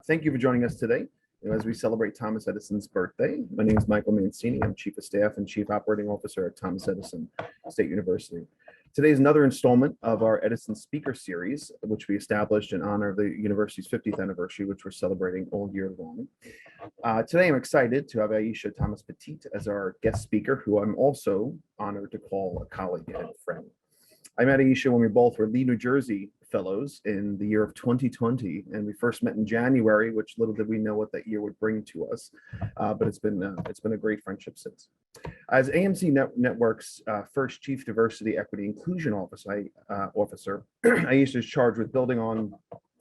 Thank you for joining us today as we celebrate Thomas Edison's birthday. My name is Michael Mancini. I'm Chief of Staff and Chief Operating Officer at Thomas Edison State University. Today is another installment of our Edison Speaker Series, which we established in honor of the university's 50th anniversary, which we're celebrating all year long. Today, I'm excited to have Aisha Thomas-Petit as our guest speaker, who I'm also honored to call a colleague and friend. I met Aisha when we both were Lee, New Jersey fellows in the year of 2020, and we first met in January, which little did we know what that year would bring to us. But it's been a great friendship since. As AMC Networks' first Chief Diversity, Equity, Inclusion Officer, Aisha is charged with building on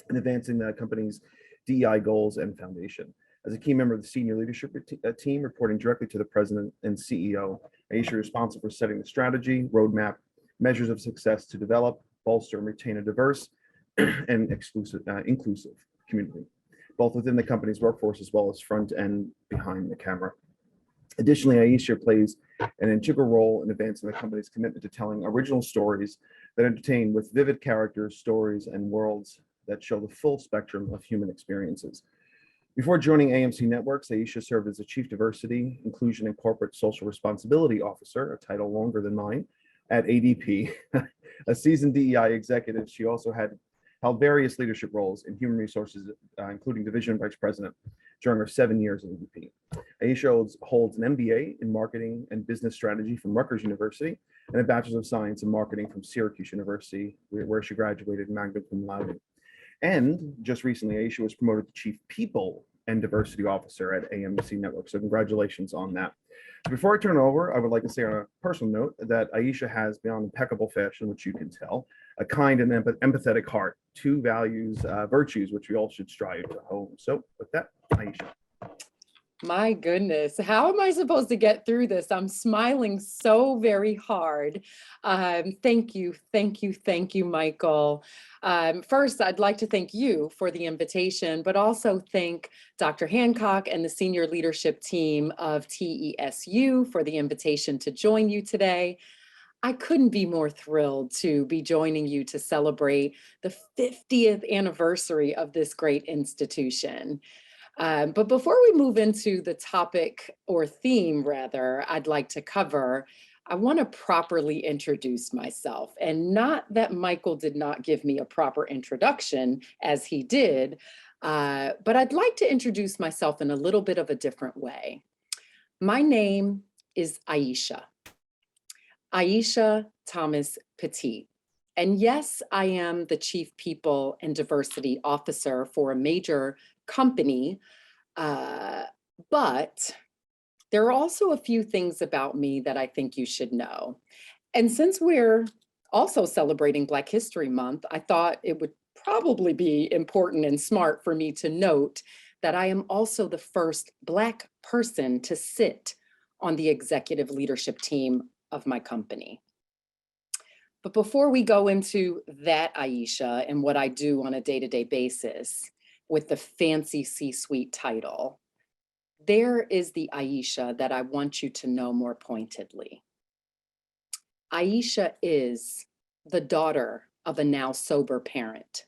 and advancing the company's DEI goals and foundation. As a key member of the senior leadership team, reporting directly to the president and CEO, Aisha is responsible for setting the strategy, roadmap, measures of success to develop, bolster, and retain a diverse and inclusive community, both within the company's workforce as well as front and behind the camera. Additionally, Aisha plays an integral role in advancing the company's commitment to telling original stories that entertain with vivid characters, stories, and worlds that show the full spectrum of human experiences. Before joining AMC Networks, Aisha served as a Chief Diversity, Inclusion, and Corporate Social Responsibility Officer, a title longer than mine, at ADP. A seasoned DEI executive, she also held various leadership roles in human resources, including Division Vice President during her 7 years at ADP. Aisha holds an MBA in Marketing and Business Strategy from Rutgers University and a Bachelor's of Science in Marketing from Syracuse University, where she graduated magna cum laude. And just recently, Aisha was promoted to Chief People and Diversity Officer at AMC Networks. So congratulations on that. Before I turn it over, I would like to say on a personal note that Aisha has, beyond impeccable fashion, which you can tell, a kind and empathetic heart, two virtues which we all should strive to hone. So with that, Aisha. My goodness, how am I supposed to get through this? I'm smiling so very hard. Thank you, Michael. First, I'd like to thank you for the invitation, but also thank Dr. Hancock and the senior leadership team of TESU for the invitation to join you today. I couldn't be more thrilled to be joining you to celebrate the 50th anniversary of this great institution. But before we move into the topic or theme, rather, I'd like to cover, I want to properly introduce myself. And not that Michael did not give me a proper introduction as he did, but I'd like to introduce myself in a little bit of a different way. My name is Aisha Thomas-Petit. And yes, I am the Chief People and Diversity Officer for a major company, but there are also a few things about me that I think you should know. And since we're also celebrating Black History Month, I thought it would probably be important and smart for me to note that I am also the first Black person to sit on the executive leadership team of my company. But before we go into that, Aisha, and what I do on a day-to-day basis with the fancy C-suite title, there is the Aisha that I want you to know more pointedly. Aisha is the daughter of a now sober parent,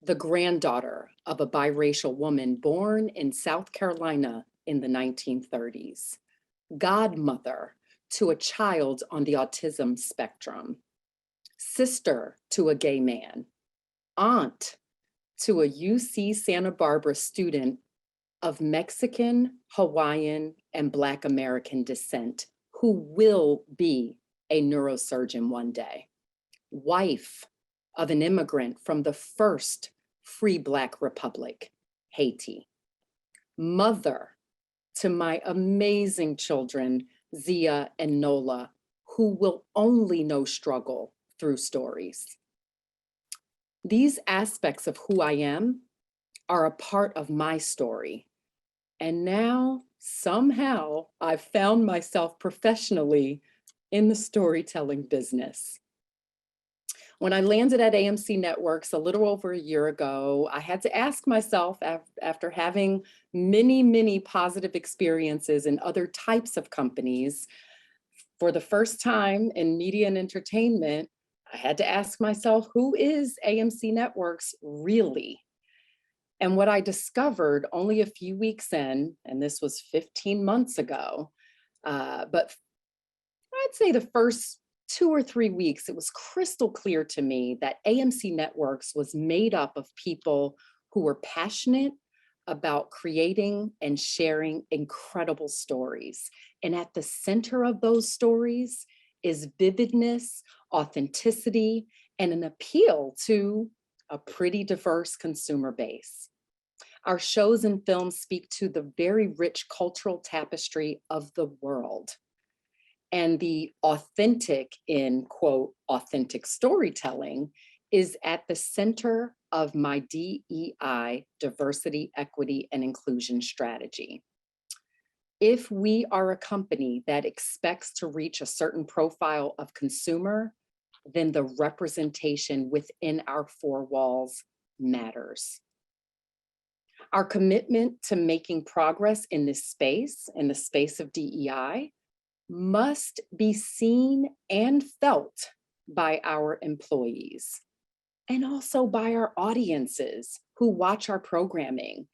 the granddaughter of a biracial woman born in South Carolina in the 1930s, godmother to a child on the autism spectrum, sister to a gay man, aunt to a UC Santa Barbara student of Mexican, Hawaiian, and Black American descent who will be a neurosurgeon one day, wife of an immigrant from the first free Black republic, Haiti, mother to my amazing children, Zia and Nola, who will only know struggle through stories. These aspects of who I am are a part of my story. And now, somehow, I've found myself professionally in the storytelling business. When I landed at AMC Networks a little over a year ago, I had to ask myself, after having many positive experiences in other types of companies, for the first time in media and entertainment, I had to ask myself, who is AMC Networks really? And what I discovered only a few weeks in, and this was 15 months ago, but I'd say the first 2 or 3 weeks, it was crystal clear to me that AMC Networks was made up of people who were passionate about creating and sharing incredible stories. And at the center of those stories is vividness, authenticity, and an appeal to a pretty diverse consumer base. Our shows and films speak to the very rich cultural tapestry of the world. And the authentic in quote, authentic storytelling is at the center of my DEI, diversity, equity, and inclusion strategy. If we are a company that expects to reach a certain profile of consumer, then the representation within our four walls matters. Our commitment to making progress in this space, in the space of DEI, must be seen and felt by our employees and also by our audiences who watch our programming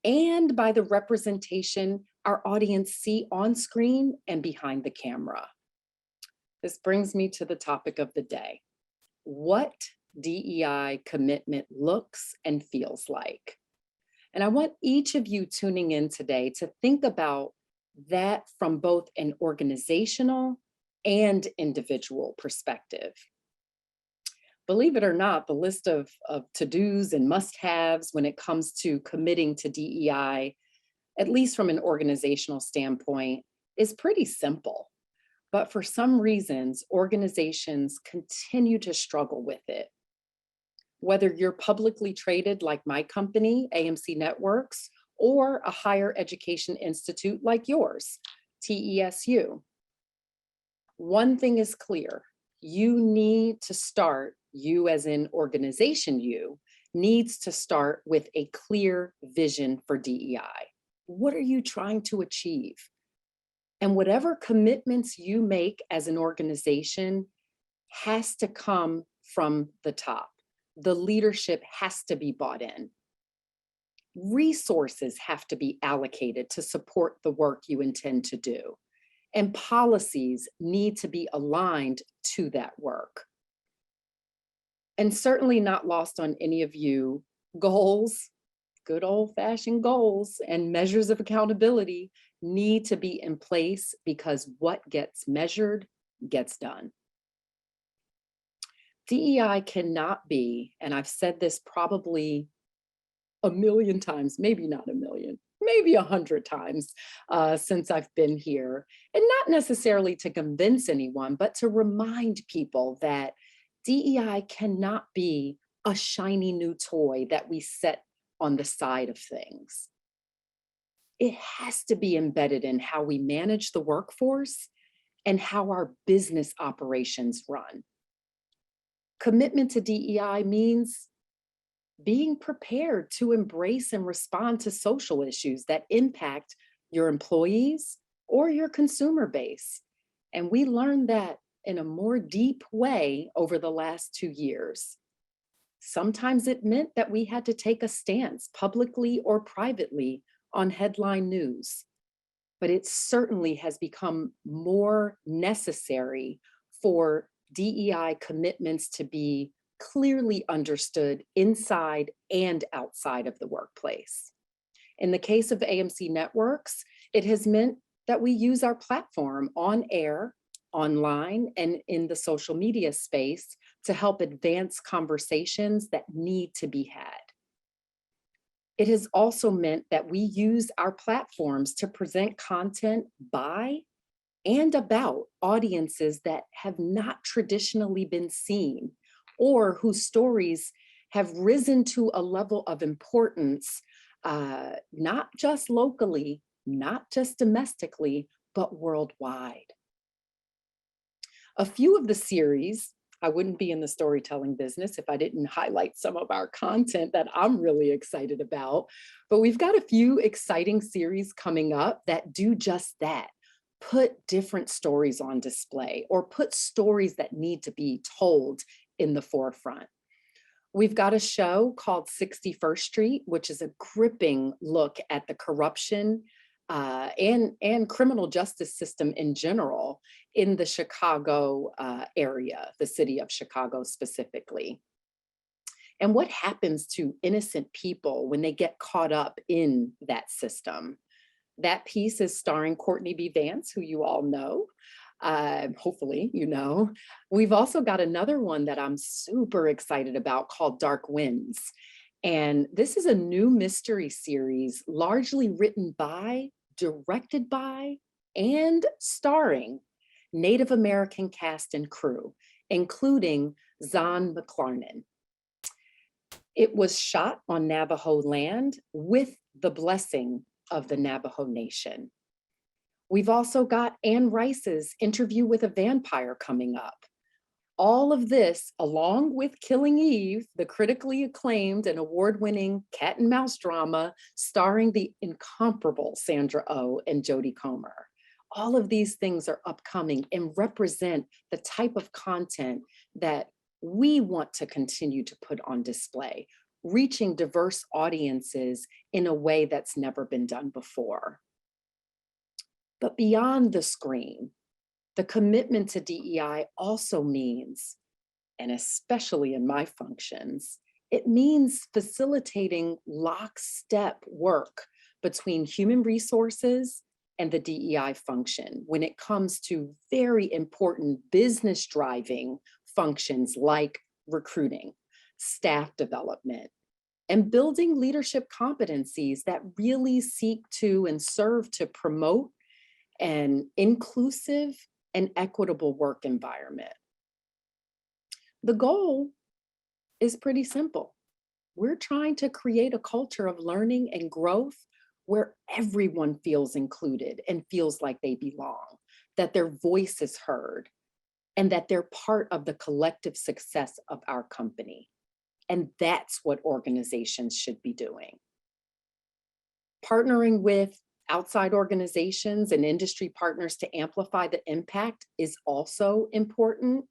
and by the representation our audience see on screen and behind the camera. This brings me to the topic of the day: what DEI commitment looks and feels like. And I want each of you tuning in today to think about that from both an organizational and individual perspective. Believe it or not, the list of to-dos and must-haves when it comes to committing to DEI, at least from an organizational standpoint, is pretty simple. But for some reasons, organizations continue to struggle with it. Whether you're publicly traded like my company, AMC Networks, or a higher education institute like yours, TESU. One thing is clear: you need to start, you as in organization you, needs to start with a clear vision for DEI. What are you trying to achieve? And whatever commitments you make as an organization has to come from the top. The leadership has to be bought in. Resources have to be allocated to support the work you intend to do. And policies need to be aligned to that work. And certainly not lost on any of you, goals, good old-fashioned goals and measures of accountability need to be in place, because what gets measured gets done. DEI cannot be, and I've said this probably a million times, maybe not a million, maybe 100 times since I've been here, and not necessarily to convince anyone, but to remind people that DEI cannot be a shiny new toy that we set on the side of things. It has to be embedded in how we manage the workforce and how our business operations run. Commitment to DEI means being prepared to embrace and respond to social issues that impact your employees or your consumer base. And we learned that in a more deep way over the last 2 years. Sometimes it meant that we had to take a stance publicly or privately on headline news, but it certainly has become more necessary for DEI commitments to be clearly understood inside and outside of the workplace. In the case of AMC Networks, it has meant that we use our platform on air, online, and in the social media space to help advance conversations that need to be had. It has also meant that we use our platforms to present content by and about audiences that have not traditionally been seen, or whose stories have risen to a level of importance, not just locally, not just domestically, but worldwide. A few of the series, I wouldn't be in the storytelling business if I didn't highlight some of our content that I'm really excited about, but we've got a few exciting series coming up that do just that. Put different stories on display, or put stories that need to be told in the forefront. We've got a show called 61st Street, which is a gripping look at the corruption and criminal justice system in general in the Chicago area, the city of Chicago specifically. And what happens to innocent people when they get caught up in that system. That piece is starring Courtney B. Vance, who you all know. Hopefully, you know. We've also got another one that I'm super excited about called Dark Winds. And this is a new mystery series, largely written by, directed by, and starring Native American cast and crew, including Zahn McClarnon. It was shot on Navajo land with the blessing of the Navajo Nation. We've also got Anne Rice's Interview with a Vampire coming up. All of this, along with Killing Eve, the critically acclaimed and award-winning cat and mouse drama starring the incomparable Sandra Oh and Jodie Comer. All of these things are upcoming and represent the type of content that we want to continue to put on display, reaching diverse audiences in a way that's never been done before. But beyond the screen, the commitment to DEI also means, and especially in my functions, it means facilitating lockstep work between human resources and the DEI function when it comes to very important business driving functions like recruiting, staff development, and building leadership competencies that really seek to and serve to promote an inclusive and equitable work environment. The goal is pretty simple. We're trying to create a culture of learning and growth where everyone feels included and feels like they belong, that their voice is heard, and that they're part of the collective success of our company. And that's what organizations should be doing. Partnering with outside organizations and industry partners to amplify the impact is also important.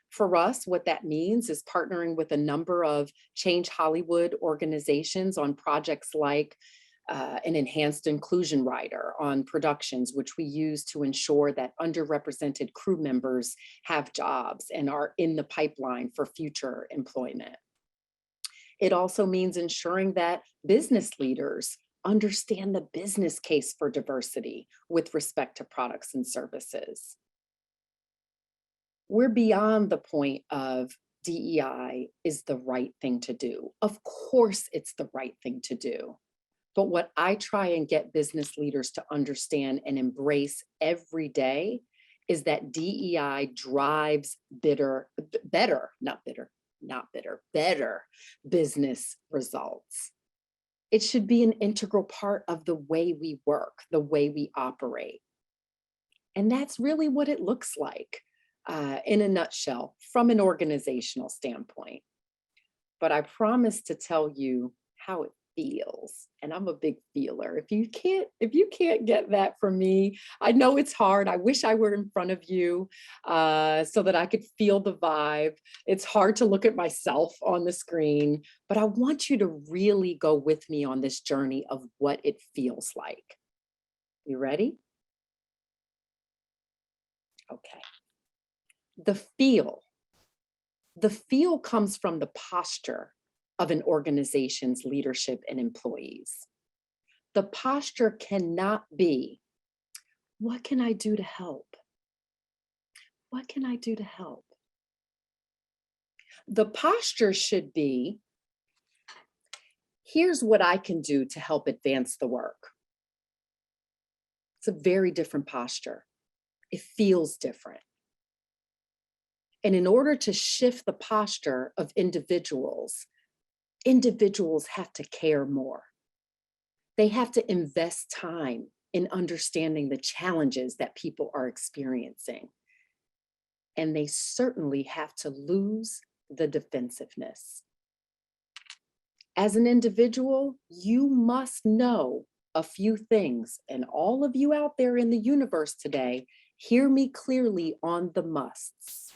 For us, what that means is partnering with a number of Change Hollywood organizations on projects like an enhanced inclusion rider on productions, which we use to ensure that underrepresented crew members have jobs and are in the pipeline for future employment. It also means ensuring that business leaders understand the business case for diversity with respect to products and services. We're beyond the point of DEI is the right thing to do. Of course, it's the right thing to do. But what I try and get business leaders to understand and embrace every day is that DEI drives better business results. It should be an integral part of the way we work, the way we operate. And that's really what it looks like in a nutshell from an organizational standpoint. But I promise to tell you how it feels, and I'm a big feeler. If you can't get that from me, I know it's hard. I wish I were in front of you so that I could feel the vibe. It's hard to look at myself on the screen, but I want you to really go with me on this journey of what it feels like. You ready? Okay. The feel comes from the posture of an organization's leadership and employees. The posture cannot be, what can I do to help? What can I do to help? The posture should be, here's what I can do to help advance the work. It's a very different posture. It feels different. And in order to shift the posture of individuals have to care more. They have to invest time in understanding the challenges that people are experiencing. And they certainly have to lose the defensiveness. As an individual, you must know a few things, and all of you out there in the universe today, hear me clearly on the musts.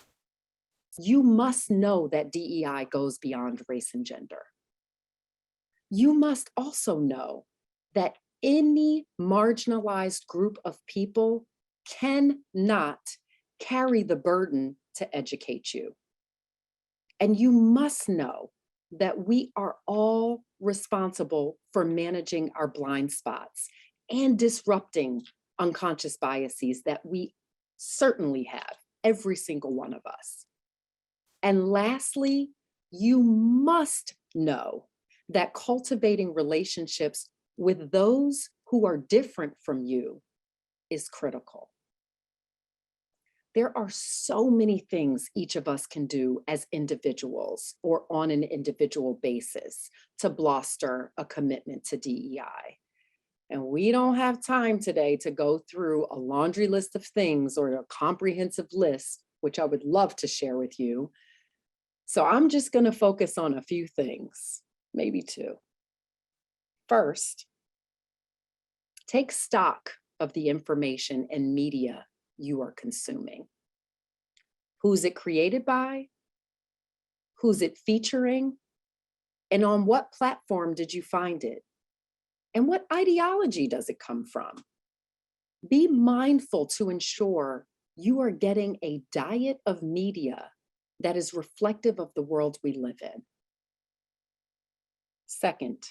You must know that DEI goes beyond race and gender. You must also know that any marginalized group of people cannot carry the burden to educate you. And you must know that we are all responsible for managing our blind spots and disrupting unconscious biases that we certainly have, every single one of us. And lastly, you must know that cultivating relationships with those who are different from you is critical. There are so many things each of us can do as individuals or on an individual basis to bolster a commitment to DEI. And we don't have time today to go through a laundry list of things or a comprehensive list, which I would love to share with you. So I'm just going to focus on a few things, maybe two. First, take stock of the information and media you are consuming. Who's it created by? Who's it featuring? And on what platform did you find it? And what ideology does it come from? Be mindful to ensure you are getting a diet of media that is reflective of the world we live in. Second,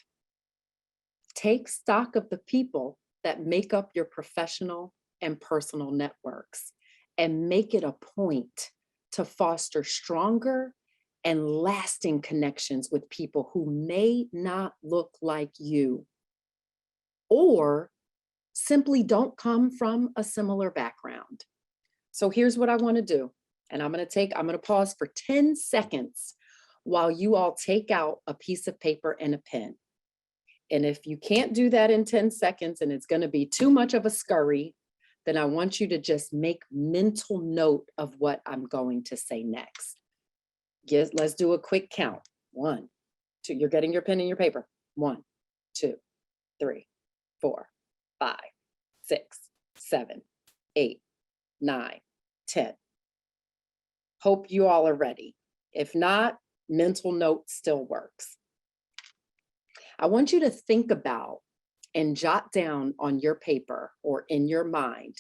take stock of the people that make up your professional and personal networks and make it a point to foster stronger and lasting connections with people who may not look like you or simply don't come from a similar background. So here's what I want to do. And I'm going to pause for 10 seconds while you all take out a piece of paper and a pen. And if you can't do that in 10 seconds and it's going to be too much of a scurry, then I want you to just make mental note of what I'm going to say next. Let's do a quick count. 1, 2, you're getting your pen and your paper. 1, 2, 3, 4, 5, 6, 7, 8, 9, 10. Hope you all are ready. If not, mental note still works. I want you to think about and jot down on your paper or in your mind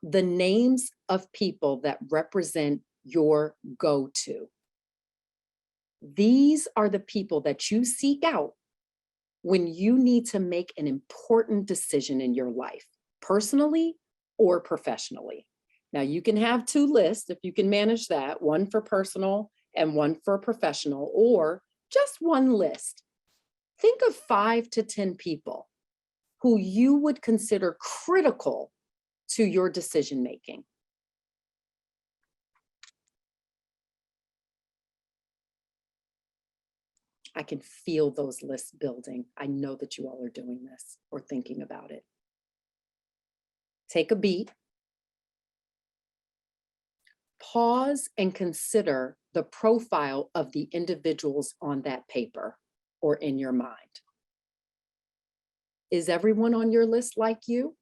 the names of people that represent your go-to. These are the people that you seek out when you need to make an important decision in your life, personally or professionally. Now, you can have 2 lists if you can manage that, one for personal and one for professional, or just one list. Think of 5 to 10 people who you would consider critical to your decision-making. I can feel those lists building. I know that you all are doing this or thinking about it. Take a beat. Pause and consider the profile of the individuals on that paper or in your mind. Is everyone on your list like you?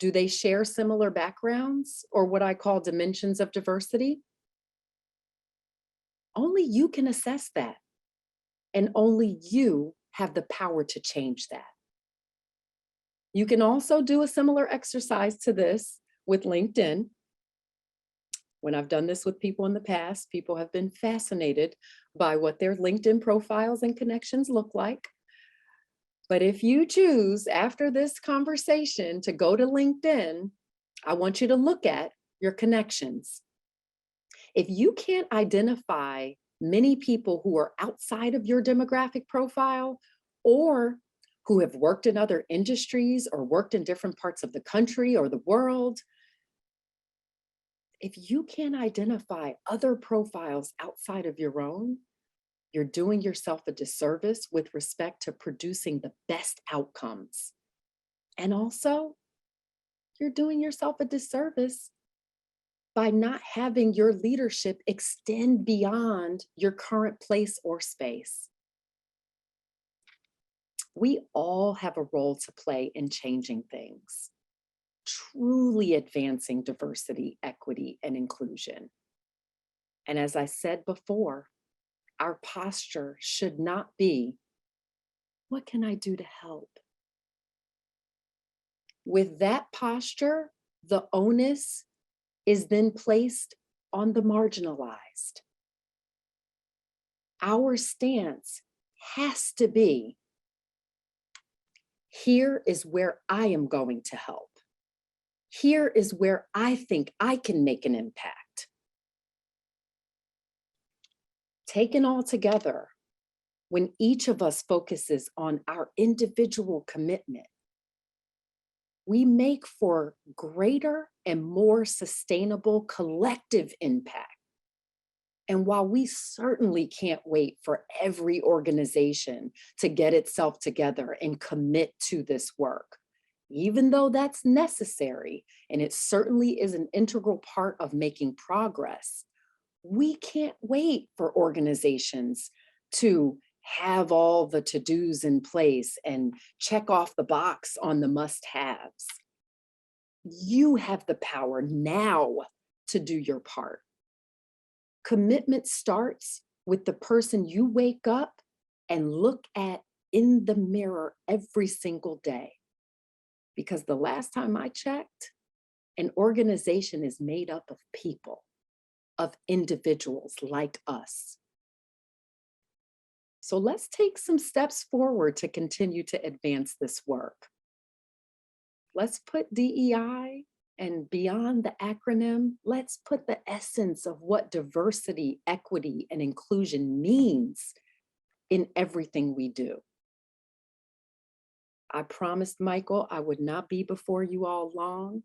Do they share similar backgrounds or what I call dimensions of diversity? Only you can assess that. And only you have the power to change that. You can also do a similar exercise to this with LinkedIn. When I've done this with people in the past, people have been fascinated by what their LinkedIn profiles and connections look like. But if you choose after this conversation to go to LinkedIn, I want you to look at your connections. If you can't identify many people who are outside of your demographic profile or who have worked in other industries or worked in different parts of the country or the world, if you can't identify other profiles outside of your own, you're doing yourself a disservice with respect to producing the best outcomes. And also, you're doing yourself a disservice by not having your leadership extend beyond your current place or space. We all have a role to play in changing things, truly advancing diversity, equity, and inclusion. And as I said before, our posture should not be, what can I do to help? With that posture, the onus is then placed on the marginalized. Our stance has to be, here is where I am going to help. Here is where I think I can make an impact. Taken all together, when each of us focuses on our individual commitment, we make for greater and more sustainable collective impact. And while we certainly can't wait for every organization to get itself together and commit to this work, even though that's necessary, and it certainly is an integral part of making progress, we can't wait for organizations to have all the to-dos in place and check off the box on the must-haves. You have the power now to do your part. Commitment starts with the person you wake up and look at in the mirror every single day. Because the last time I checked, an organization is made up of people, of individuals like us. So let's take some steps forward to continue to advance this work. Let's put DEI, and beyond the acronym, let's put the essence of what diversity, equity, and inclusion means in everything we do. I promised Michael I would not be before you all long.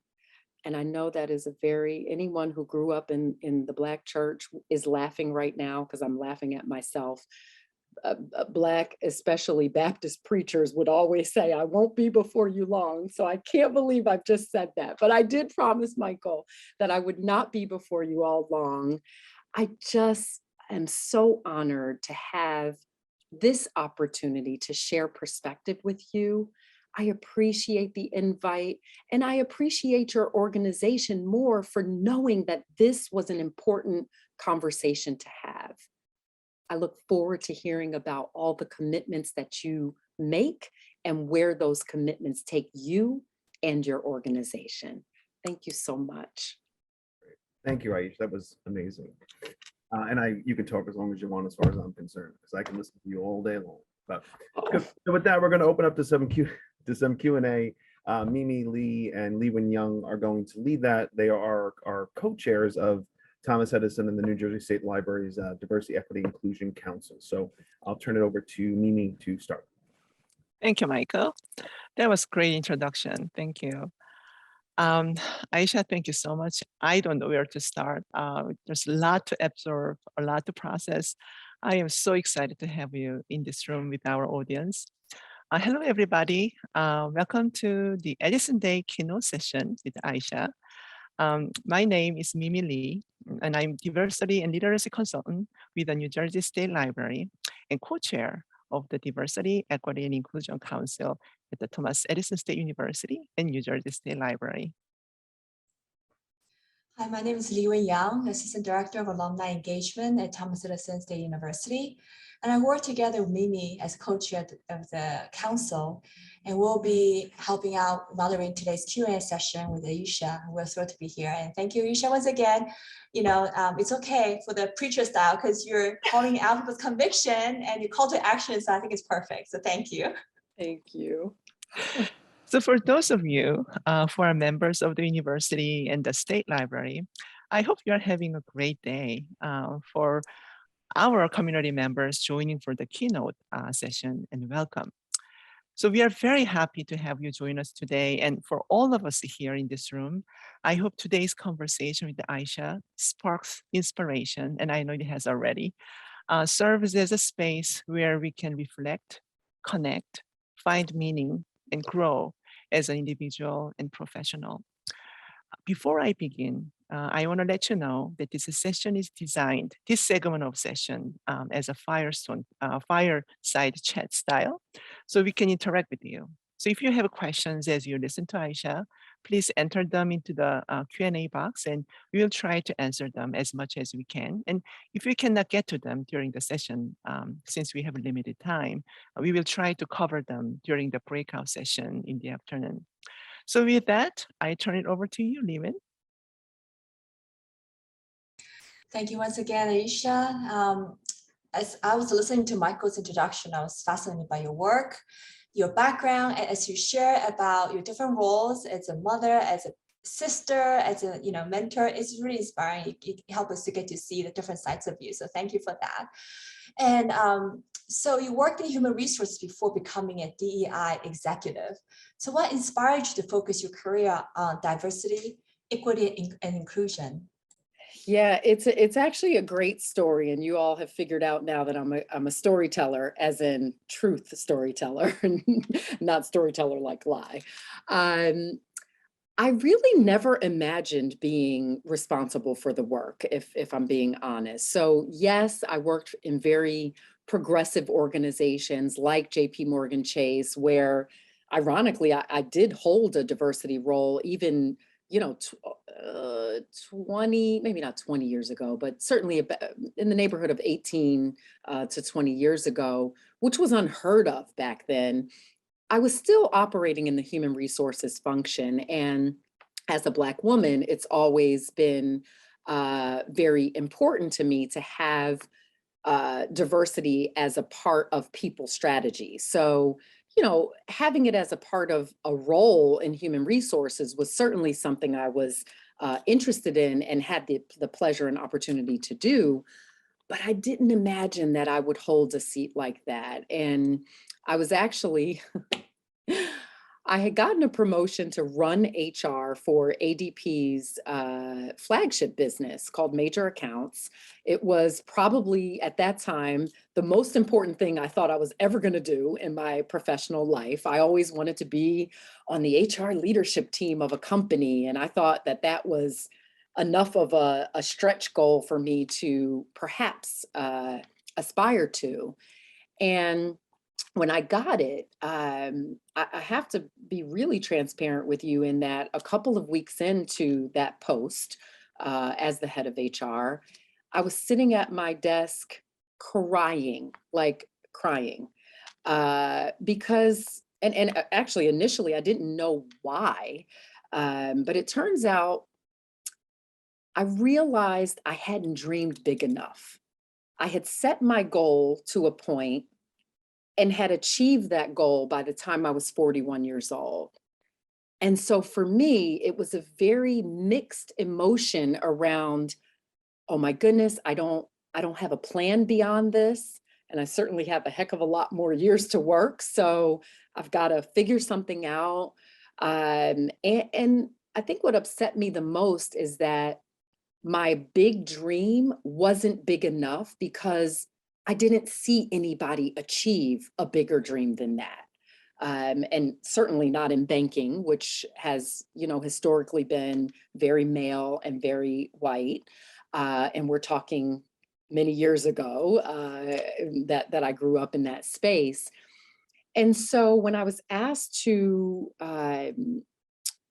And I know that is anyone who grew up in the Black church is laughing right now because I'm laughing at myself. Black, especially Baptist preachers, would always say, I won't be before you long. So I can't believe I've just said that. But I did promise Michael that I would not be before you all long. I just am so honored to have this opportunity to share perspective with you. I appreciate the invite, and I appreciate your organization more for knowing that this was an important conversation to have. I look forward to hearing about all the commitments that you make and where those commitments take you and your organization. Thank you so much. Thank you, Aisha. That was amazing. And you can talk as long as you want, as far as I'm concerned, because I can listen to you all day long. But so with that, we're going to open up to some Q&A. Mimi Lee and Lee Win Young are going to lead that. They are our co-chairs of Thomas Edison and the New Jersey State Library's Diversity, Equity, Inclusion Council. So I'll turn it over to Mimi to start. Thank you, Michael. That was a great introduction. Thank you. Aisha, thank you so much. I don't know where to start. There's a lot to absorb, a lot to process. I am so excited to have you in this room with our audience. Hello, everybody. Welcome to the Edison Day keynote session with Aisha. My name is Mimi Lee, and I'm Diversity and Literacy Consultant with the New Jersey State Library and co-chair of the Diversity, Equity, and Inclusion Council at the Thomas Edison State University and New Jersey State Library. Hi, my name is Lee Win Yang, Assistant Director of Alumni Engagement at Thomas Edison State University. And I work together with Mimi as co-chair of the council, and we'll be helping out moderating today's Q&A session with Aisha. We're thrilled to be here. And thank you, Aisha, once again. You know, it's okay for the preacher style because you're calling out with conviction and your call to action, so I think it's perfect. So thank you. Thank you. So for those of you who are members of the university and the state library, I hope you are having a great day. For our community members joining for the keynote session, and welcome. So we are very happy to have you join us today. And for all of us here in this room, I hope today's conversation with Aisha sparks inspiration, and I know it has already, serves as a space where we can reflect, connect, find meaning, and grow as an individual and professional. Before I begin, I want to let you know that this session is designed, this segment of session, as a fireside chat style, so we can interact with you. So if you have questions as you listen to Aisha, please enter them into the Q&A box and we will try to answer them as much as we can. And if we cannot get to them during the session, since we have limited time, we will try to cover them during the breakout session in the afternoon. So with that, I turn it over to you, Levin. Thank you once again, Aisha. As I was listening to Michael's introduction, I was fascinated by your work, your background, and as you share about your different roles as a mother, as a sister, as a mentor. It's really inspiring. It helps us to get to see the different sides of you. So thank you for that. And so you worked in human resources before becoming a DEI executive. So what inspired you to focus your career on diversity, equity, and inclusion? Yeah, it's actually a great story, and you all have figured out now that I'm a storyteller, as in truth storyteller, not storyteller like lie. I really never imagined being responsible for the work, if I'm being honest. So yes, I worked in very progressive organizations like JP Morgan Chase, where ironically I did hold a diversity role even 20, maybe not 20 years ago, but certainly in the neighborhood of 18 to 20 years ago, which was unheard of back then. I was still operating in the human resources function. And as a Black woman, it's always been very important to me to have diversity as a part of people strategy. So, having it as a part of a role in human resources was certainly something I was interested in and had the pleasure and opportunity to do. But I didn't imagine that I would hold a seat like that. And I was actually, I had gotten a promotion to run HR for ADP's flagship business called Major Accounts. It was probably at that time the most important thing I thought I was ever going to do in my professional life. I always wanted to be on the HR leadership team of a company, and I thought that that was enough of a stretch goal for me to perhaps aspire to. And when I got it, I have to be really transparent with you in that a couple of weeks into that post as the head of HR, I was sitting at my desk crying, because, and actually initially I didn't know why, but it turns out I realized I hadn't dreamed big enough. I had set my goal to a point and had achieved that goal by the time I was 41 years old. And so for me, it was a very mixed emotion around, oh my goodness, I don't have a plan beyond this. And I certainly have a heck of a lot more years to work. So I've got to figure something out. And I think what upset me the most is that my big dream wasn't big enough because I didn't see anybody achieve a bigger dream than that. And certainly not in banking, which has, historically been very male and very white. And we're talking many years ago that I grew up in that space. And so when I was asked to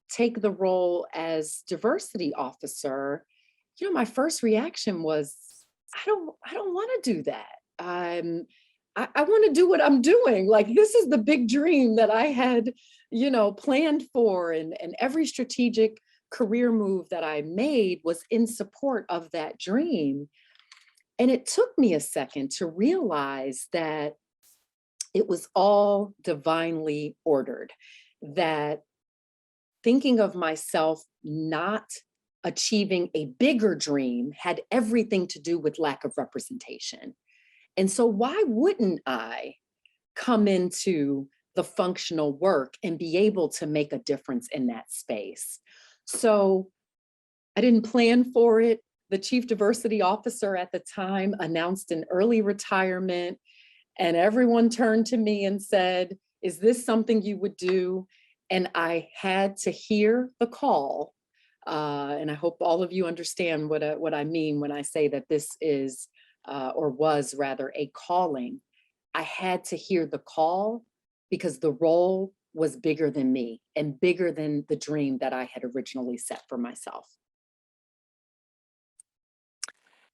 take the role as diversity officer, my first reaction was, I don't want to do that. I want to do what I'm doing. Like, this is the big dream that I had, planned for, and every strategic career move that I made was in support of that dream. And it took me a second to realize that it was all divinely ordered, that thinking of myself not achieving a bigger dream had everything to do with lack of representation. And so why wouldn't I come into the functional work and be able to make a difference in that space? So I didn't plan for it. The chief diversity officer at the time announced an early retirement, and everyone turned to me and said, is this something you would do? And I had to hear the call. And I hope all of you understand what I mean when I say that this is, or was rather, a calling. I had to hear the call because the role was bigger than me and bigger than the dream that I had originally set for myself.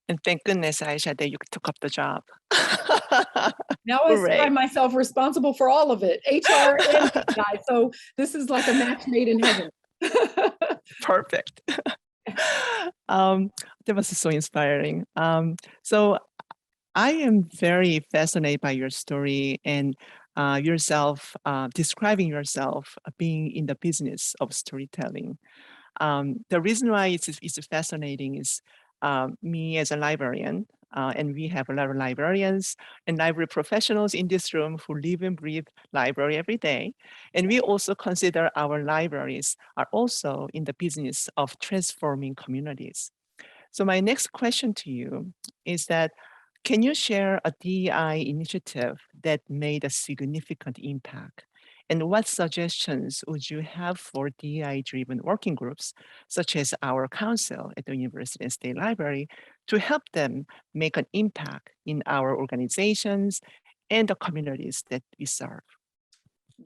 And thank goodness, Aisha, that you took up the job. Now I Hooray. find myself responsible for all of it, HR and DEI. So this is like a match made in heaven. Perfect. That was so inspiring. So I am very fascinated by your story and yourself, describing yourself being in the business of storytelling. The reason why it's fascinating is me as a librarian, and we have a lot of librarians and library professionals in this room who live and breathe library every day. And we also consider our libraries are also in the business of transforming communities. So my next question to you is that, can you share a DEI initiative that made a significant impact? And what suggestions would you have for DEI-driven working groups, such as our council at the University and State Library, to help them make an impact in our organizations and the communities that we serve?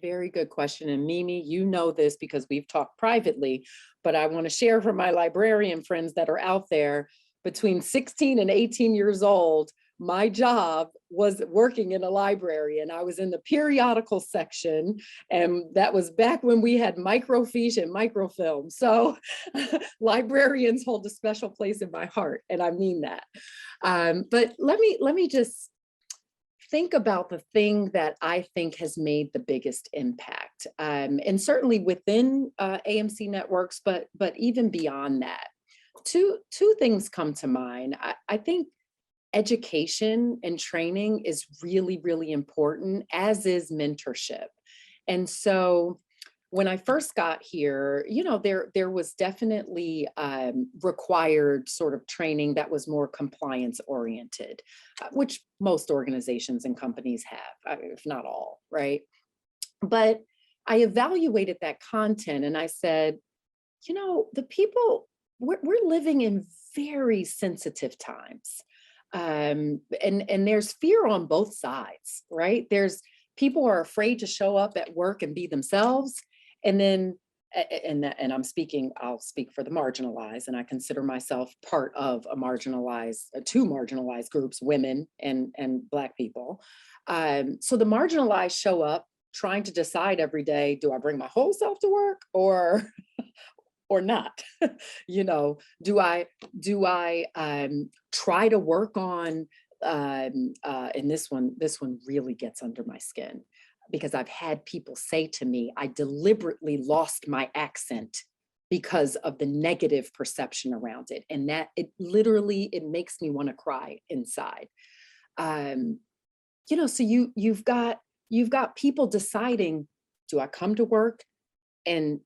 Very good question. And Mimi, you know this because we've talked privately, but I want to share for my librarian friends that are out there. Between 16 and 18 years old, my job was working in a library, and I was in the periodical section, and that was back when we had microfiche and microfilm. So librarians hold a special place in my heart, and I mean that. But let me just think about the thing that I think has made the biggest impact, and certainly within AMC Networks, but even beyond that. Two things come to mind. I think education and training is really, really important, as is mentorship. And so when I first got here, you know, there was definitely required sort of training that was more compliance oriented, which most organizations and companies have, if not all, right? But I evaluated that content and I said, you know, the people, we're living in very sensitive times. And there's fear on both sides, right? There's people are afraid to show up at work and be themselves. And then, I'll speak for the marginalized, and I consider myself part of two marginalized groups, women and Black people. So the marginalized show up trying to decide every day, do I bring my whole self to work or not? You know, do I try to work on, and this one really gets under my skin, because I've had people say to me, I deliberately lost my accent because of the negative perception around it. And that it makes me want to cry inside. You know, so you've got people deciding, do I come to work and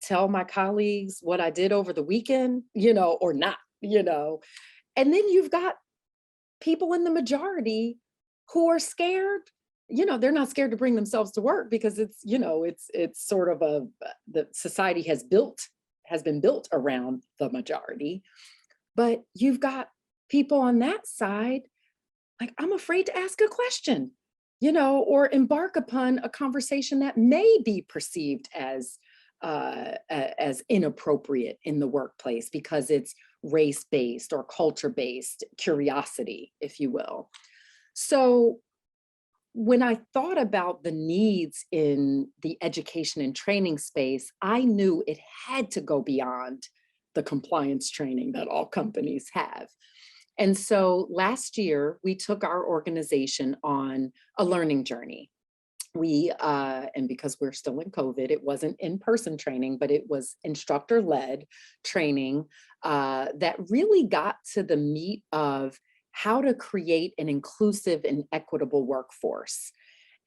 tell my colleagues what I did over the weekend, you know, or not, you know? And then you've got people in the majority who are scared. You know, they're not scared to bring themselves to work because it's, you know, it's sort of the society has been built around the majority. But you've got people on that side, like, I'm afraid to ask a question, you know, or embark upon a conversation that may be perceived as inappropriate in the workplace because it's race-based or culture-based curiosity, if you will. So when I thought about the needs in the education and training space, I knew it had to go beyond the compliance training that all companies have. And so last year, we took our organization on a learning journey. We, and because we're still in COVID, it wasn't in-person training, but it was instructor-led training that really got to the meat of how to create an inclusive and equitable workforce.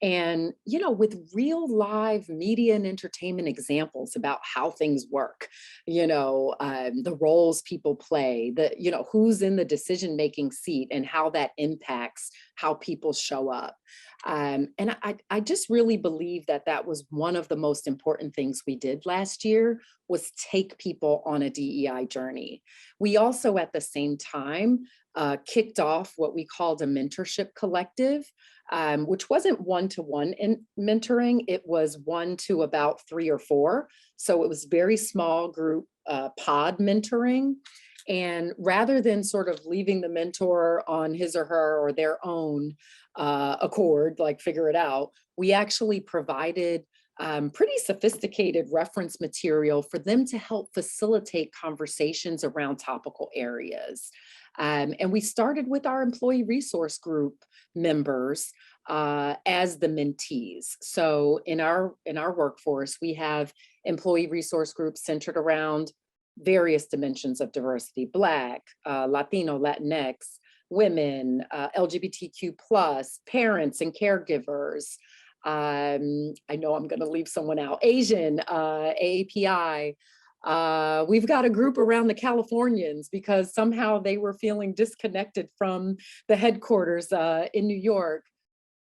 And, you know, with real live media and entertainment examples about how things work, you know, the roles people play, you know, who's in the decision-making seat and how that impacts how people show up. And I just really believe that that was one of the most important things we did last year, was take people on a DEI journey. We also at the same time kicked off what we called a mentorship collective, which wasn't one-to-one in mentoring. It was 1 to about 3 or 4. So it was very small group pod mentoring. And rather than sort of leaving the mentor on his or her or their own accord, like figure it out, we actually provided pretty sophisticated reference material for them to help facilitate conversations around topical areas. And we started with our employee resource group members as the mentees. So in our workforce, we have employee resource groups centered around various dimensions of diversity: Black, Latino, Latinx, women, LGBTQ+, parents and caregivers. I know I'm going to leave someone out: Asian, AAPI. We've got a group around the Californians because somehow they were feeling disconnected from the headquarters in New York.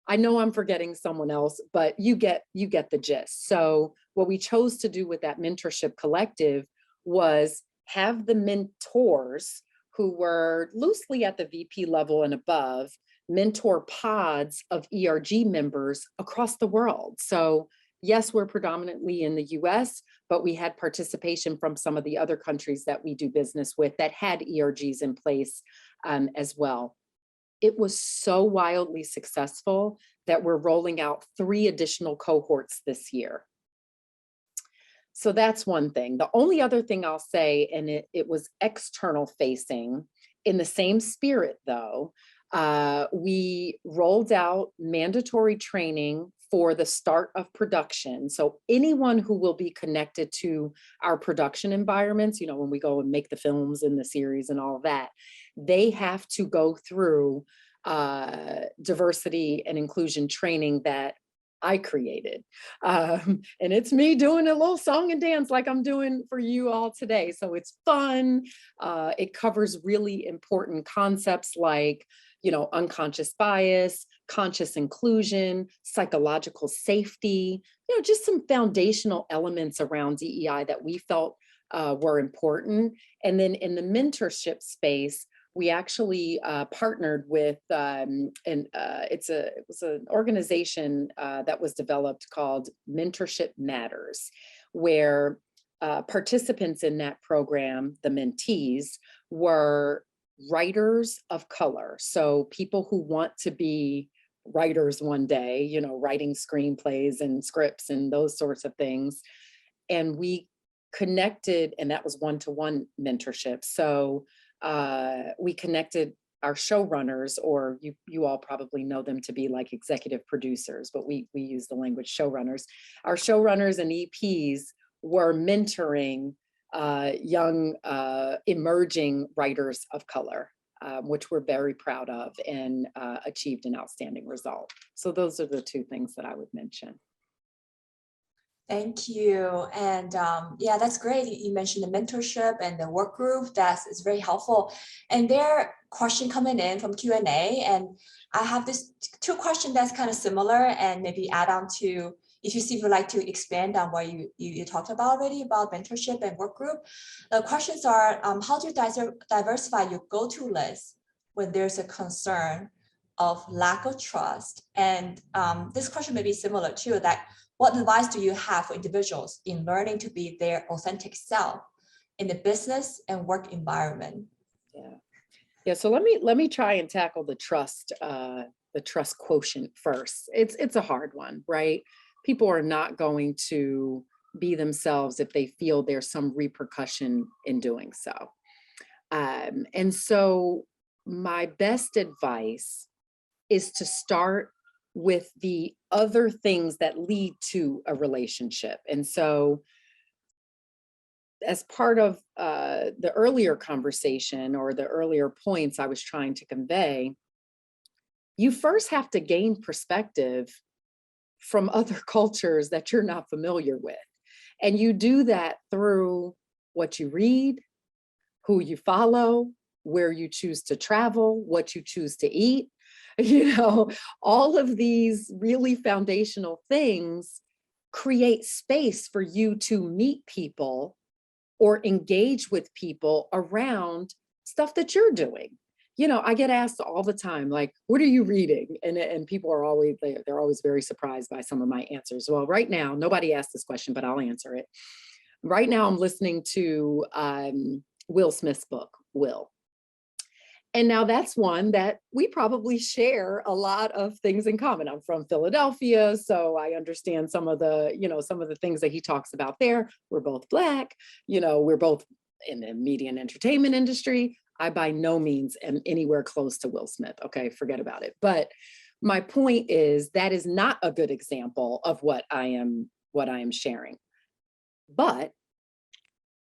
I know I'm forgetting someone else, but you get the gist. So what we chose to do with that mentorship collective was have the mentors, who were loosely at the VP level and above, mentor pods of ERG members across the world. So yes, we're predominantly in the US, but we had participation from some of the other countries that we do business with that had ERGs in place as well. It was so wildly successful that we're rolling out 3 additional cohorts this year. So that's one thing. The only other thing I'll say, and it was external facing, in the same spirit though, we rolled out mandatory training for the start of production. So anyone who will be connected to our production environments, you know, when we go and make the films and the series and all of that, they have to go through diversity and inclusion training that I created. And it's me doing a little song and dance like I'm doing for you all today. So it's fun. It covers really important concepts like, you know, unconscious bias, conscious inclusion, psychological safety, you know, just some foundational elements around DEI that we felt were important. And then in the mentorship space, we actually partnered with, it was an organization that was developed called Mentorship Matters, where participants in that program, the mentees, were writers of color. So people who want to be writers one day, you know, writing screenplays and scripts and those sorts of things. And we connected, and that was one-to-one mentorship. So we connected our showrunners, or you all probably know them to be like executive producers, but we use the language showrunners. Our showrunners and EPs were mentoring young emerging writers of color, which we're very proud of, and achieved an outstanding result. So those are the 2 things that I would mention. Thank you. And yeah, that's great. You mentioned the mentorship and the work group. Is very helpful. And there are questions coming in from Q&A. And I have this 2 questions that's kind of similar, and maybe add on to, if you would like to expand on what you talked about already about mentorship and work group. The questions are, how do you diversify your go-to list when there's a concern of lack of trust? And this question may be similar to that. What advice do you have for individuals in learning to be their authentic self in the business and work environment? Yeah. So let me try and tackle the trust quotient first. It's a hard one, right? People are not going to be themselves if they feel there's some repercussion in doing so. And so my best advice is to start with the other things that lead to a relationship. And so as part of the earlier conversation, or the earlier points I was trying to convey, you first have to gain perspective from other cultures that you're not familiar with. And you do that through what you read, who you follow, where you choose to travel, what you choose to eat. All of these really foundational things create space for you to meet people or engage with people around stuff that you're doing. I get asked all the time, like, what are you reading? And people are always, they're always very surprised by some of my answers. Well, right now, nobody asked this question, but I'll answer it. Right now, I'm listening to Will Smith's book, Will. And now that's one that we probably share a lot of things in common. I'm from Philadelphia, so I understand some of the things that he talks about there. We're both Black, we're both in the media and entertainment industry. I by no means am anywhere close to Will Smith. Okay, forget about it. But my point is that is not a good example of what I am sharing. But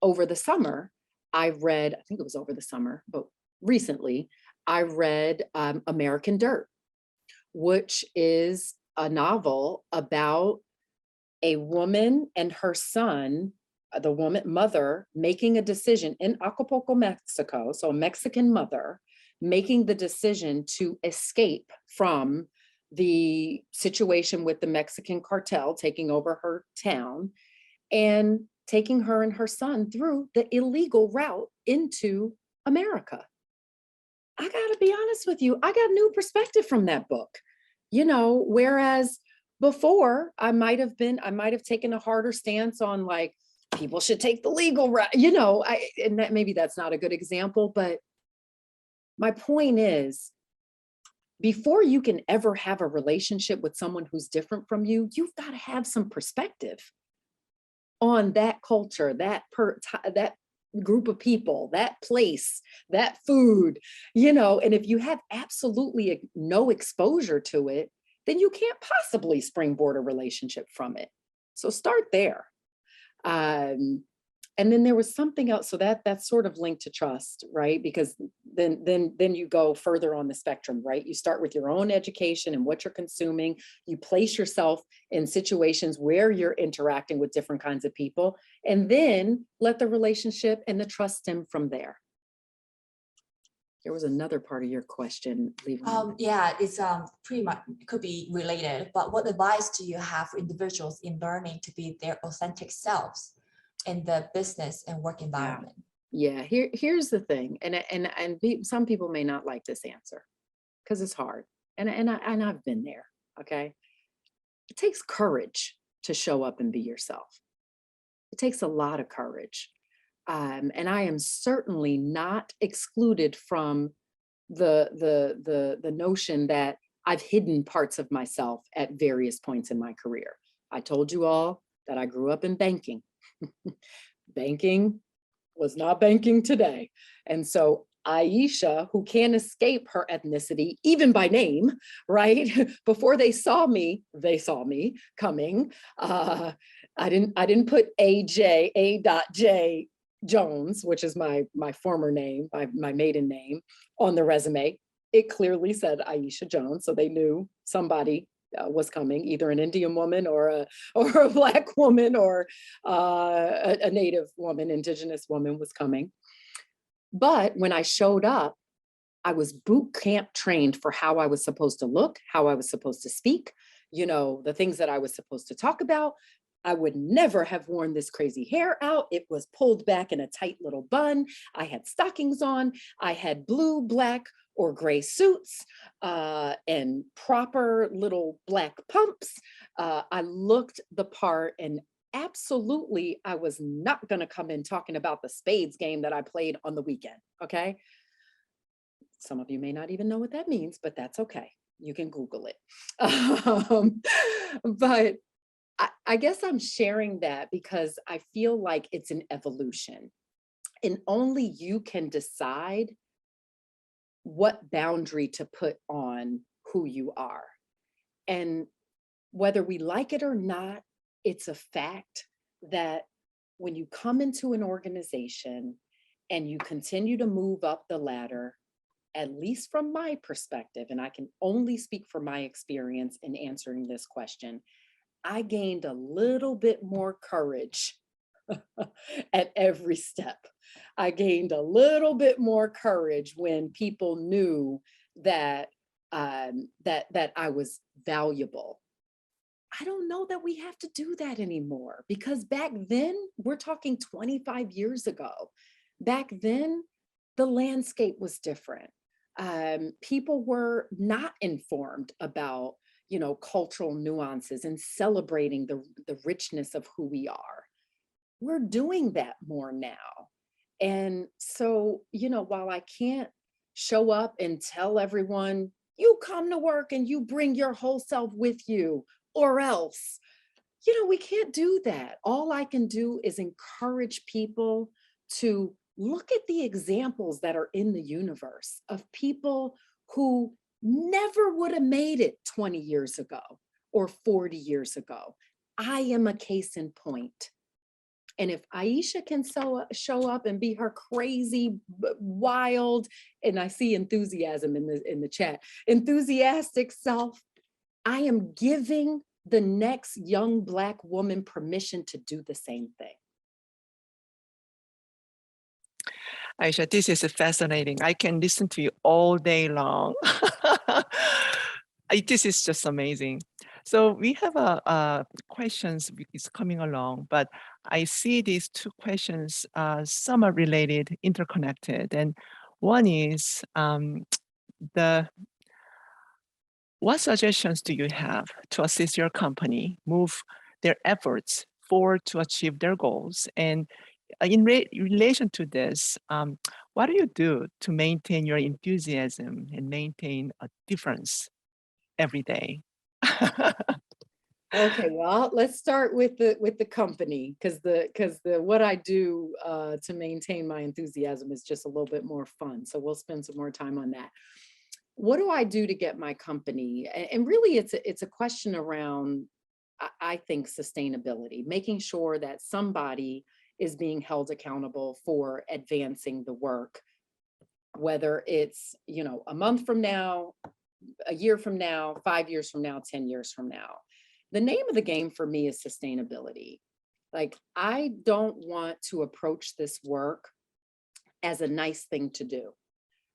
over the summer, I think it was over the summer, but recently, I read American Dirt, which is a novel about a woman and her son, the mother making a decision in Acapulco, Mexico, so a Mexican mother making the decision to escape from the situation with the Mexican cartel taking over her town and taking her and her son through the illegal route into America. I gotta be honest with you, I got new perspective from that book, whereas before I might have taken a harder stance on like, people should take the legal route, and that maybe that's not a good example, but my point is, before you can ever have a relationship with someone who's different from you, you've got to have some perspective on that culture, that group of people, that place, that food, and if you have absolutely no exposure to it, then you can't possibly springboard a relationship from it. So start there. And then there was something else. So that's sort of linked to trust, right? Because then you go further on the spectrum, right? You start with your own education and what you're consuming. You place yourself in situations where you're interacting with different kinds of people, and then let the relationship and the trust stem from there. There was another part of your question, Levon. Yeah, it's pretty much, it could be related, but what advice do you have for individuals in learning to be their authentic selves in the business and work environment? Yeah, here's the thing, and some people may not like this answer because it's hard, and I've been there. Okay, it takes courage to show up and be yourself. It takes a lot of courage, and I am certainly not excluded from the notion that I've hidden parts of myself at various points in my career. I told you all that I grew up in banking. Banking was not banking today. And so Aisha, who can't escape her ethnicity, even by name, right? Before they saw me coming. I didn't put A.J. Jones, which is my former name, my maiden name, on the resume. It clearly said Aisha Jones, so they knew somebody was coming, either an Indian woman or a Black woman or a Native woman, Indigenous woman was coming. But when I showed up, I was boot camp trained for how I was supposed to look, how I was supposed to speak, the things that I was supposed to talk about. I would never have worn this crazy hair out. It was pulled back in a tight little bun. I had stockings on. I had blue, black, or gray suits and proper little black pumps. I looked the part, and absolutely, I was not going to come in talking about the spades game that I played on the weekend. Okay. Some of you may not even know what that means, but that's okay. You can Google it. But I guess I'm sharing that because I feel like it's an evolution, and only you can decide what boundary to put on who you are. And whether we like it or not, it's a fact that when you come into an organization and you continue to move up the ladder, at least from my perspective, and I can only speak for my experience in answering this question, I gained a little bit more courage at every step. I gained a little bit more courage when people knew that that I was valuable. I don't know that we have to do that anymore, because back then, we're talking 25 years ago. Back then, the landscape was different. People were not informed about, cultural nuances and celebrating the richness of who we are. We're doing that more now. And so, while I can't show up and tell everyone, you come to work and you bring your whole self with you, or else, we can't do that. All I can do is encourage people to look at the examples that are in the universe of people who never would have made it 20 years ago or 40 years ago. I am a case in point. And if Aisha can show up and be her crazy, wild, and I see enthusiasm in the chat, enthusiastic self, I am giving the next young Black woman permission to do the same thing. Aisha, this is fascinating. I can listen to you all day long. This is just amazing. So we have questions is coming along, but I see these two questions, some are related, interconnected. And one is what suggestions do you have to assist your company move their efforts forward to achieve their goals? And in relation to this, what do you do to maintain your enthusiasm and maintain a difference every day? Okay, well, let's start with the company, because the what I do to maintain my enthusiasm is just a little bit more fun. So we'll spend some more time on that. What do I do to get my company? And really, it's a question around, I think, sustainability, making sure that somebody is being held accountable for advancing the work, whether it's, a month from now, a year from now, 5 years from now, 10 years from now. The name of the game for me is sustainability. Like, I don't want to approach this work as a nice thing to do.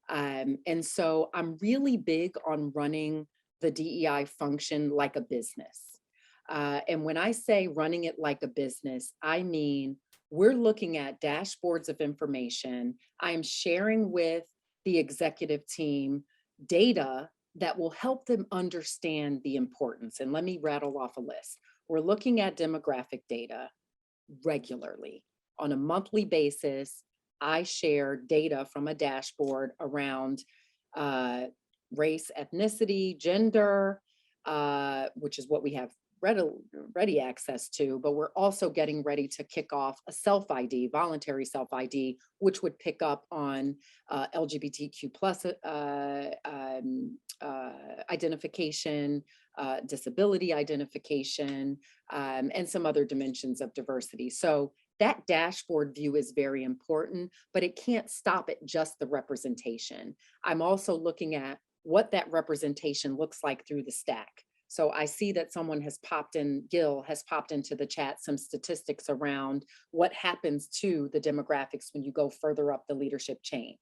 And so I'm really big on running the DEI function like a business. And when I say running it like a business, I mean, we're looking at dashboards of information. I am sharing with the executive team data that will help them understand the importance. And let me rattle off a list. We're looking at demographic data regularly. On a monthly basis, I share data from a dashboard around race, ethnicity, gender, which is what we have ready access to, but we're also getting ready to kick off a self-ID, voluntary self-ID, which would pick up on LGBTQ plus identification, disability identification, and some other dimensions of diversity. So that dashboard view is very important, but it can't stop at just the representation. I'm also looking at what that representation looks like through the stack. So I see that someone has popped in, Gil has popped into the chat some statistics around what happens to the demographics when you go further up the leadership chain.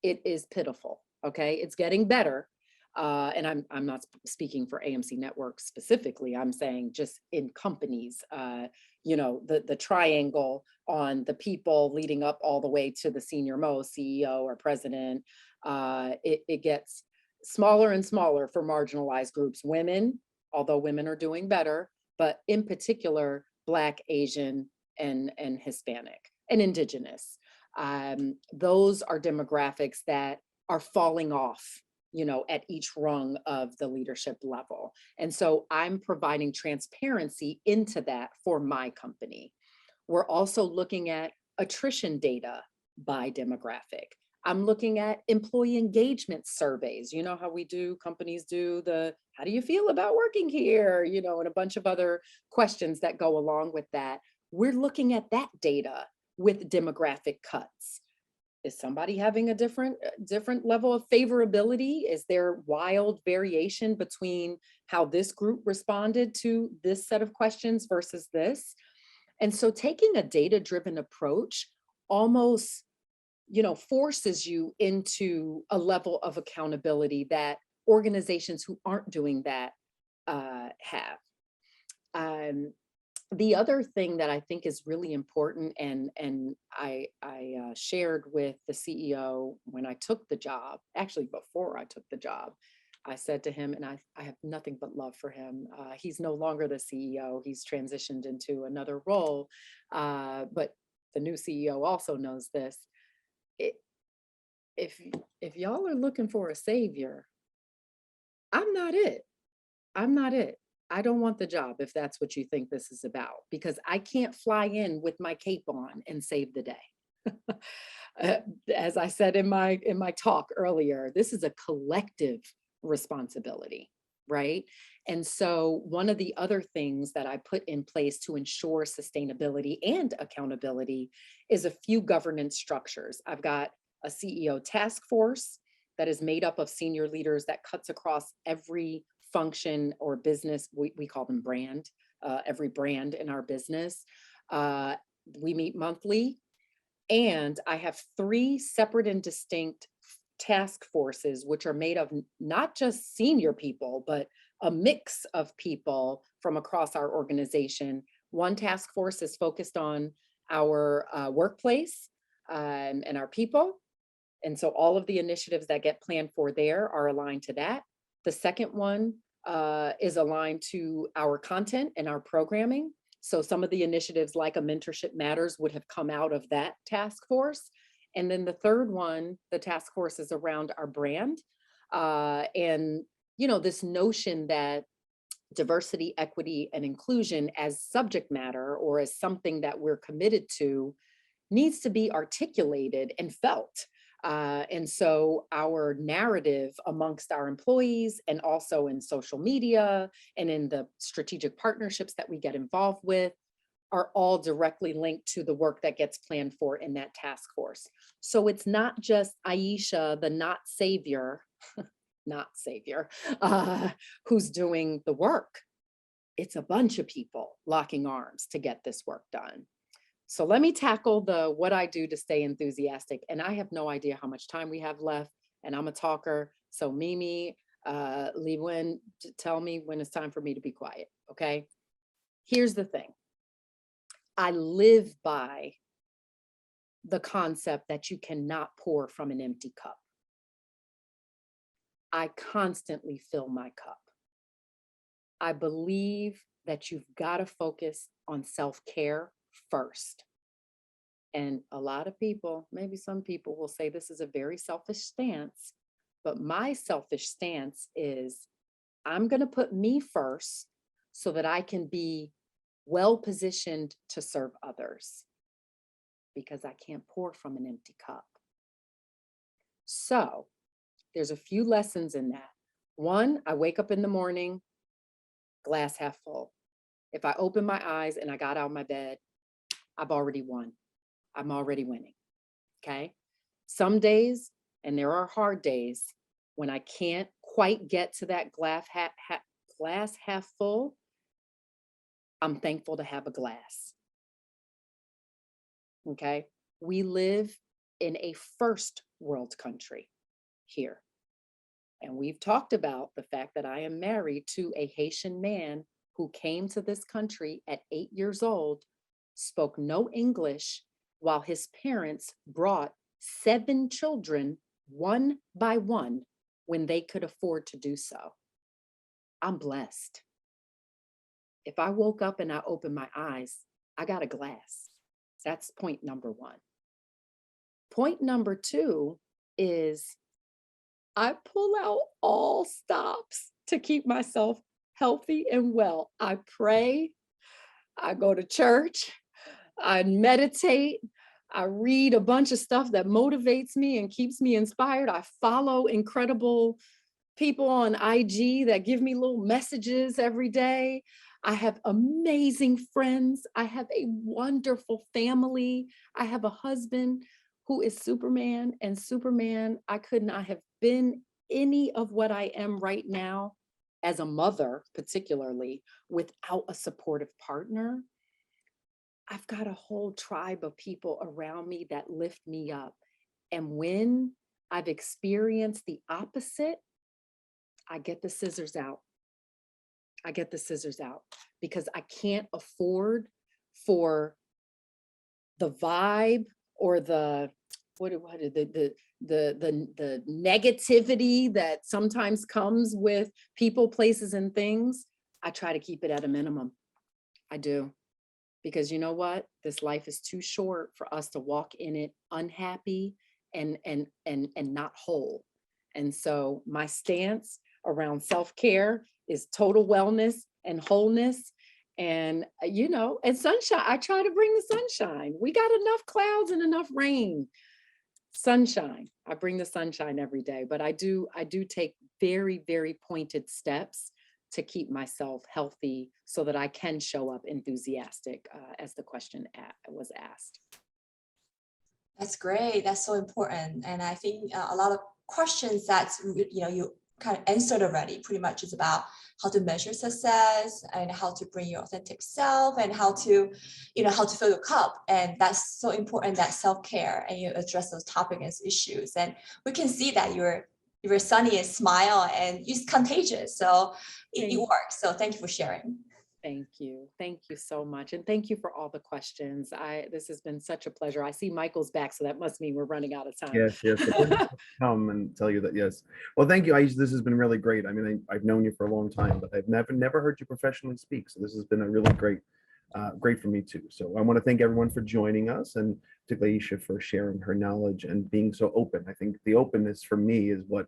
It is pitiful, okay? It's getting better. And I'm not speaking for AMC Networks specifically, I'm saying just in companies, the triangle on the people leading up all the way to the senior most CEO or president, it gets smaller and smaller for marginalized groups. Women, although women are doing better, but in particular, Black, Asian, and Hispanic, and Indigenous. Those are demographics that are falling off, at each rung of the leadership level. And so I'm providing transparency into that for my company. We're also looking at attrition data by demographic. I'm looking at employee engagement surveys. You know how companies do how do you feel about working here? And a bunch of other questions that go along with that. We're looking at that data with demographic cuts. Is somebody having a different level of favorability? Is there wild variation between how this group responded to this set of questions versus this? And so taking a data-driven approach almost, forces you into a level of accountability that organizations who aren't doing that have. The other thing that I think is really important, and I shared with the CEO when I took the job, actually before I took the job, I said to him, and I have nothing but love for him. He's no longer the CEO. He's transitioned into another role, but the new CEO also knows this. If y'all are looking for a savior, I'm not it. I'm not it. I don't want the job if that's what you think this is about, because I can't fly in with my cape on and save the day. As I said in my talk earlier, this is a collective responsibility, right? And so one of the other things that I put in place to ensure sustainability and accountability is a few governance structures. I've got a CEO task force that is made up of senior leaders that cuts across every function or business. We call them brand, every brand in our business. We meet monthly, and I have 3 separate and distinct task forces, which are made of not just senior people, but a mix of people from across our organization. One task force is focused on our workplace and our people. And so all of the initiatives that get planned for there are aligned to that. The second one is aligned to our content and our programming. So some of the initiatives like a Mentorship Matters would have come out of that task force. And then the third one, the task force, is around our brand. And, you know, this notion that diversity, equity, and inclusion as subject matter or as something that we're committed to needs to be articulated and felt. And so our narrative amongst our employees and also in social media and in the strategic partnerships that we get involved with are all directly linked to the work that gets planned for in that task force. So it's not just Aisha, the not savior, who's doing the work. It's a bunch of people locking arms to get this work done. So let me tackle the what I do to stay enthusiastic. And I have no idea how much time we have left, and I'm a talker. So Mimi, Lee Wen, tell me when it's time for me to be quiet, okay? Here's the thing. I live by the concept that you cannot pour from an empty cup. I constantly fill my cup. I believe that you've got to focus on self-care first. And a lot of people, maybe some people, will say this is a very selfish stance, but my selfish stance is I'm going to put me first so that I can be well positioned to serve others, because I can't pour from an empty cup. So there's a few lessons in that. One, I wake up in the morning, glass half full. If I open my eyes and I got out of my bed, I've already won. I'm already winning, okay? Some days, and there are hard days, when I can't quite get to that glass half full, I'm thankful to have a glass, okay? We live in a first world country here. And we've talked about the fact that I am married to a Haitian man who came to this country at 8 years old, spoke no English, while his parents brought 7 children one by one when they could afford to do so. I'm blessed. If I woke up and I opened my eyes, I got a glass. That's point number 1. Point number 2 is I pull out all stops to keep myself healthy and well. I pray, I go to church, I meditate, I read a bunch of stuff that motivates me and keeps me inspired. I follow incredible people on IG that give me little messages every day. I have amazing friends. I have a wonderful family. I have a husband who is Superman, and Superman, I could not have been any of what I am right now as a mother, particularly, without a supportive partner. I've got a whole tribe of people around me that lift me up. And when I've experienced the opposite, I get the scissors out. I get the scissors out because I can't afford for the vibe or the the negativity that sometimes comes with people, places, and things. I try to keep it at a minimum. I do. Because you know what? This life is too short for us to walk in it unhappy and not whole. And so my stance around self-care is total wellness and wholeness. And and sunshine. I try to bring the sunshine. We got enough clouds and enough rain. Sunshine. I bring the sunshine every day, but I do take very, very pointed steps to keep myself healthy so that I can show up enthusiastic, as the question was asked. That's great. That's so important. And I think a lot of questions that you kind of answered already pretty much is about how to measure success and how to bring your authentic self and how to fill your cup. And that's so important, that self-care, and you address those topics and issues. And we can see that you're sunny and smile and it's contagious. So it works. So thank you for sharing. Thank you. Thank you so much. And thank you for all the questions. This has been such a pleasure. I see Michael's back, so that must mean we're running out of time. Yes. Come and tell you that, yes. Well, thank you, Aisha. This has been really great. I mean, I've known you for a long time, but I've never heard you professionally speak. So this has been a really great for me too. So I want to thank everyone for joining us, and particularly Aisha for sharing her knowledge and being so open. I think the openness for me is what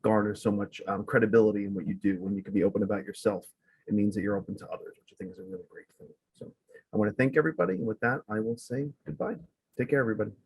garners so much credibility in what you do. When you can be open about yourself, it means that you're open to others, which I think is a really great thing. So I want to thank everybody. And with that, I will say goodbye. Take care, everybody.